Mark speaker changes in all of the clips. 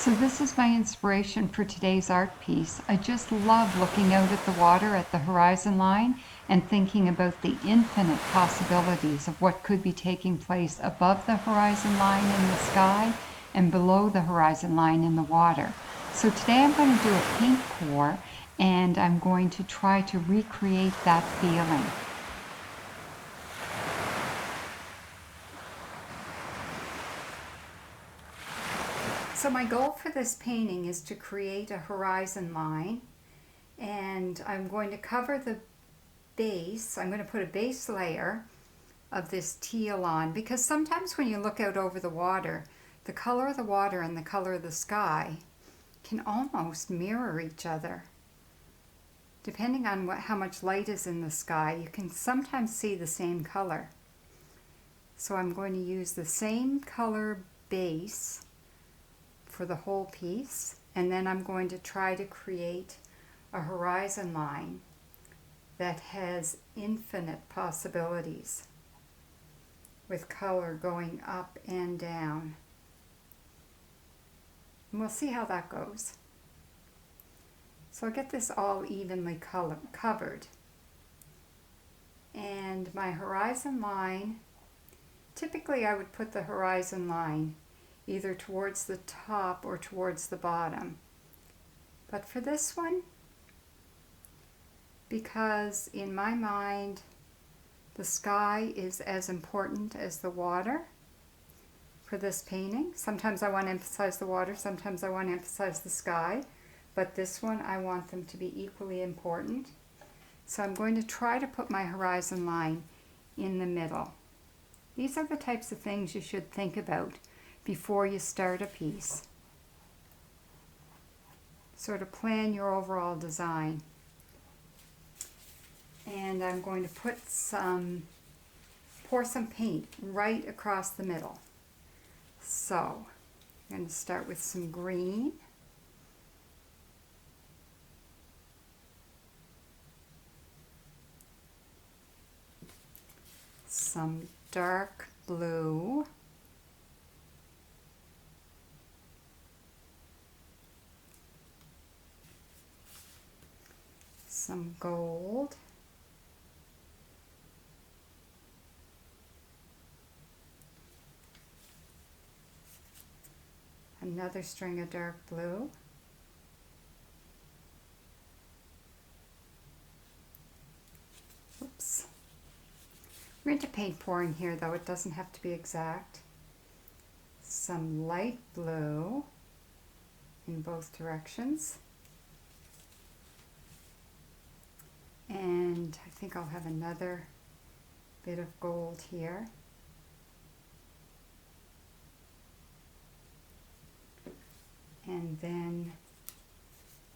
Speaker 1: So this is my inspiration for today's art piece. I just love looking out at the water at the horizon line and thinking about the infinite possibilities of what could be taking place above the horizon line in the sky and below the horizon line in the water. So today I'm going to do a paint pour and I'm going to try to recreate that feeling. So my goal for this painting is to create a horizon line, and I'm going to cover the base. I'm going to put a base layer of this teal on, because sometimes when you look out over the water, the color of the water and the color of the sky can almost mirror each other. Depending on how much light is in the sky, you can sometimes see the same color. So I'm going to use the same color base for the whole piece, and then I'm going to try to create a horizon line that has infinite possibilities with color going up and down. And we'll see how that goes. So I'll get this all evenly covered. And my horizon line, typically I would put the horizon line either towards the top or towards the bottom. But for this one, because in my mind the sky is as important as the water for this painting. Sometimes I want to emphasize the water, sometimes I want to emphasize the sky, but this one I want them to be equally important. So I'm going to try to put my horizon line in the middle. These are the types of things you should think about before you start a piece. Sort of plan your overall design. And I'm going to pour some paint right across the middle. So I'm going to start with some green. Some dark blue. Some gold. Another string of dark blue. Oops. We're into paint pouring here, though it doesn't have to be exact. Some light blue in both directions. And I think I'll have another bit of gold here. And then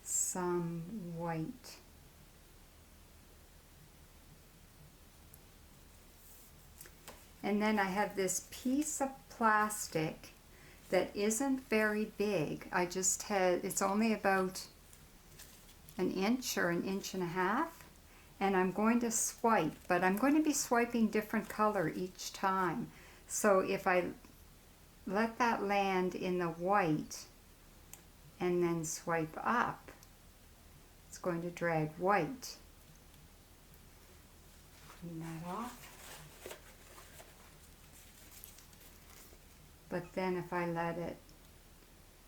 Speaker 1: some white. And then I have this piece of plastic that isn't very big. It's only about an inch or an inch and a half. And I'm going to swipe, but I'm going to be swiping different color each time. So if I let that land in the white and then swipe up, it's going to drag white. Clean that off. But then if I let it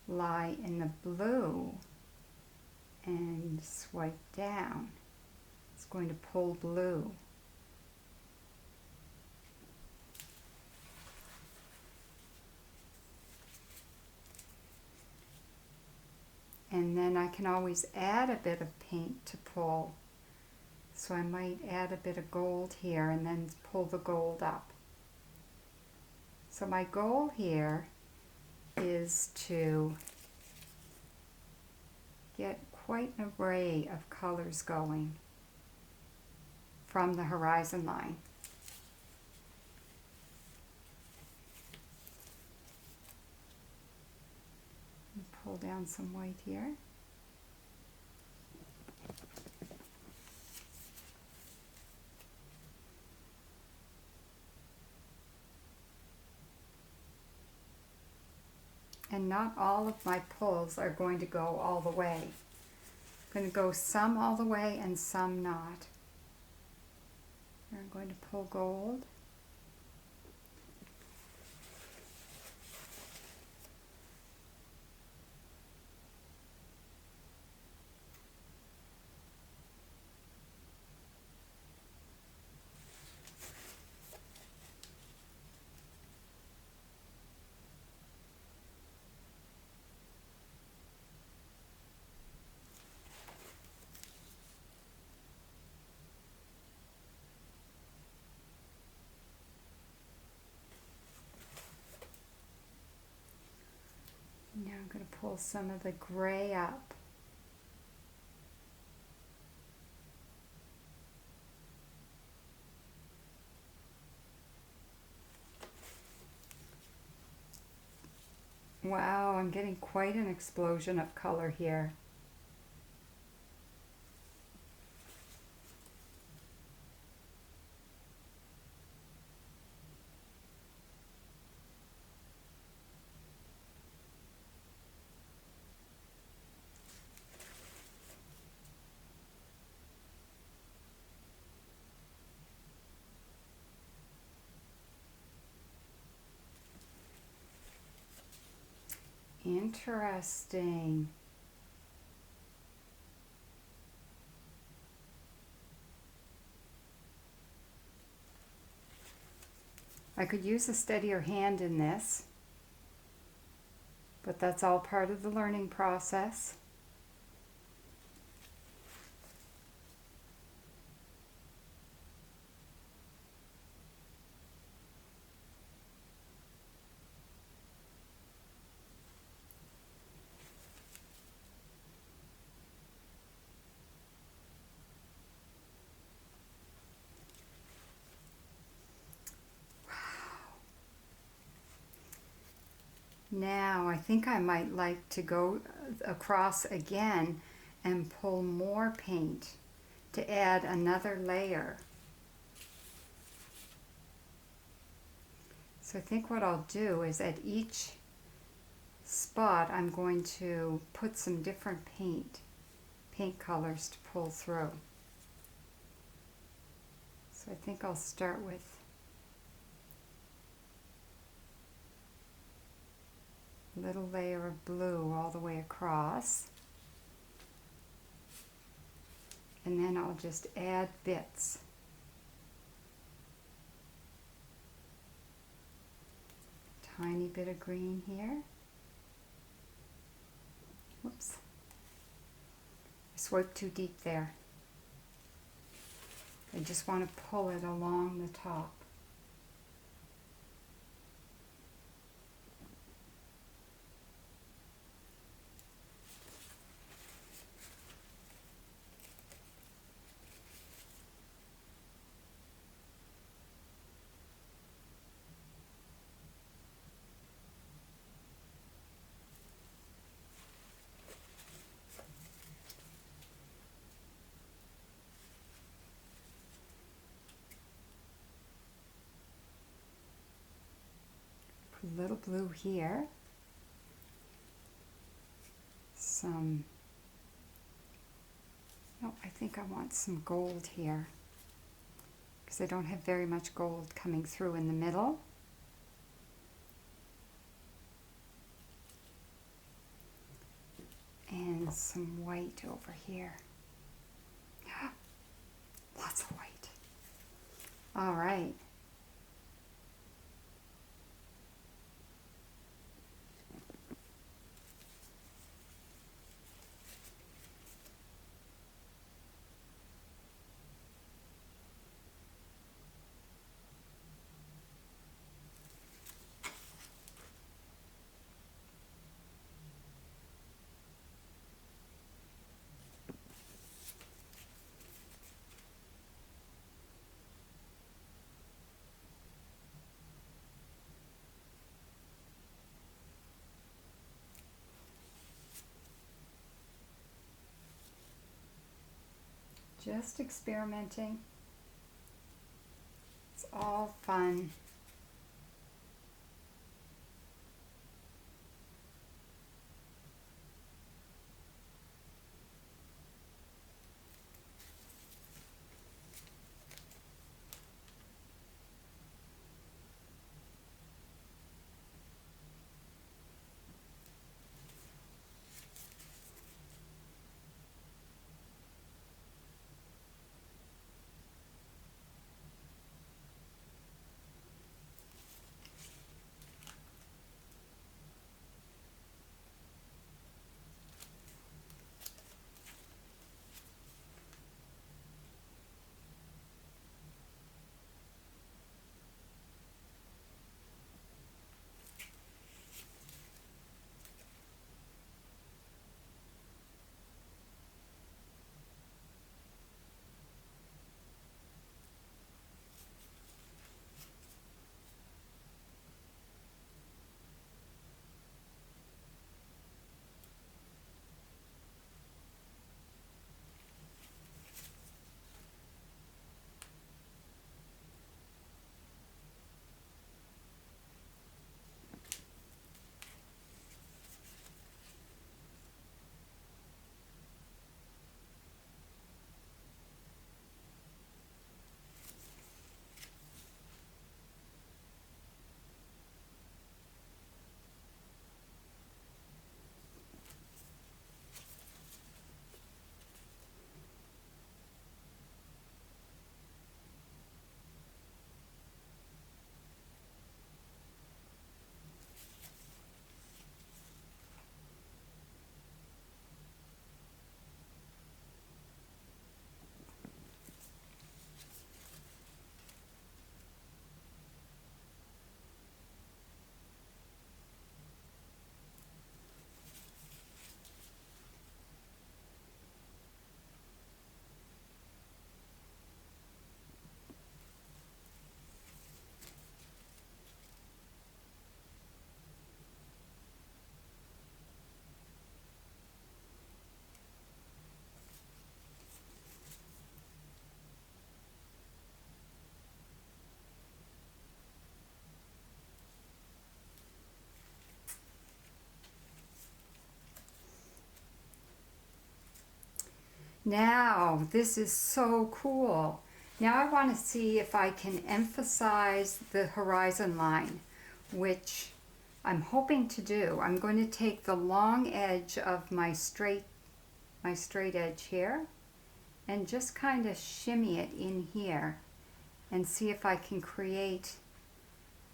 Speaker 1: lie in the blue and swipe down, it's going to pull blue. And then I can always add a bit of paint to pull. So I might add a bit of gold here and then pull the gold up. So my goal here is to get quite an array of colors going from the horizon line. Pull down some white here. And not all of my pulls are going to go all the way. I'm going to go some all the way and some not. I'm going to pull gold. Now I'm going to pull some of the gray up. Wow, I'm getting quite an explosion of color here. Interesting. I could use a steadier hand in this, but that's all part of the learning process. Now I think I might like to go across again and pull more paint to add another layer. So I think what I'll do is at each spot I'm going to put some different paint colors to pull through. So I think I'll start with a little layer of blue all the way across, and then I'll just add bits. Tiny bit of green here. Whoops. I swiped too deep there. I just want to pull it along the top. Put a little blue here. No, I think I want some gold here because I don't have very much gold coming through in the middle. And some white over here. Lots of white. All right. Just experimenting. It's all fun. Now, this is so cool. Now I want to see if I can emphasize the horizon line, which I'm hoping to do. I'm going to take the long edge of my straight edge here and just kind of shimmy it in here and see if I can create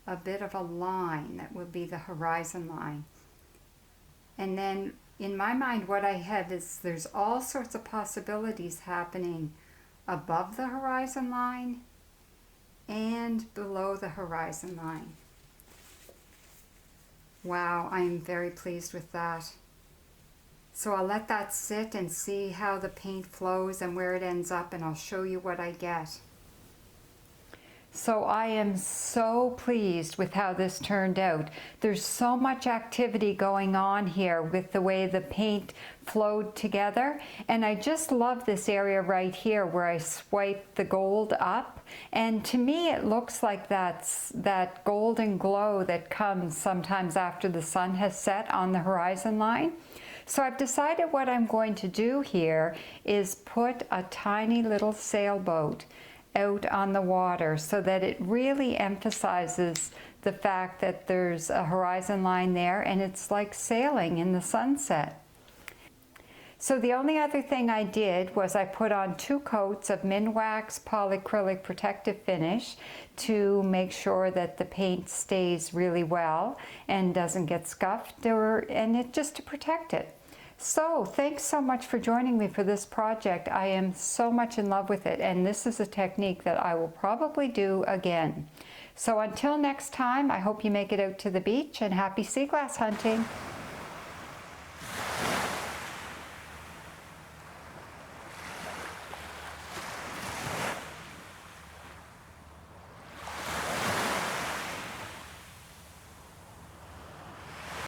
Speaker 1: a bit of a line that will be the horizon line. And then in my mind what I have is there's all sorts of possibilities happening above the horizon line and below the horizon line. Wow, I'm very pleased with that. So I'll let that sit and see how the paint flows and where it ends up, and I'll show you what I get. So I am so pleased with how this turned out. There's so much activity going on here with the way the paint flowed together. And I just love this area right here where I swipe the gold up. And to me it looks like that's that golden glow that comes sometimes after the sun has set on the horizon line. So I've decided what I'm going to do here is put a tiny little sailboat out on the water so that it really emphasizes the fact that there's a horizon line there and it's like sailing in the sunset. So the only other thing I did was I put on 2 coats of Minwax polyacrylic protective finish to make sure that the paint stays really well and doesn't get scuffed, and it just to protect it. So thanks so much for joining me for this project. I am so much in love with it, and this is a technique that I will probably do again. So until next time, I hope you make it out to the beach, and happy sea glass hunting.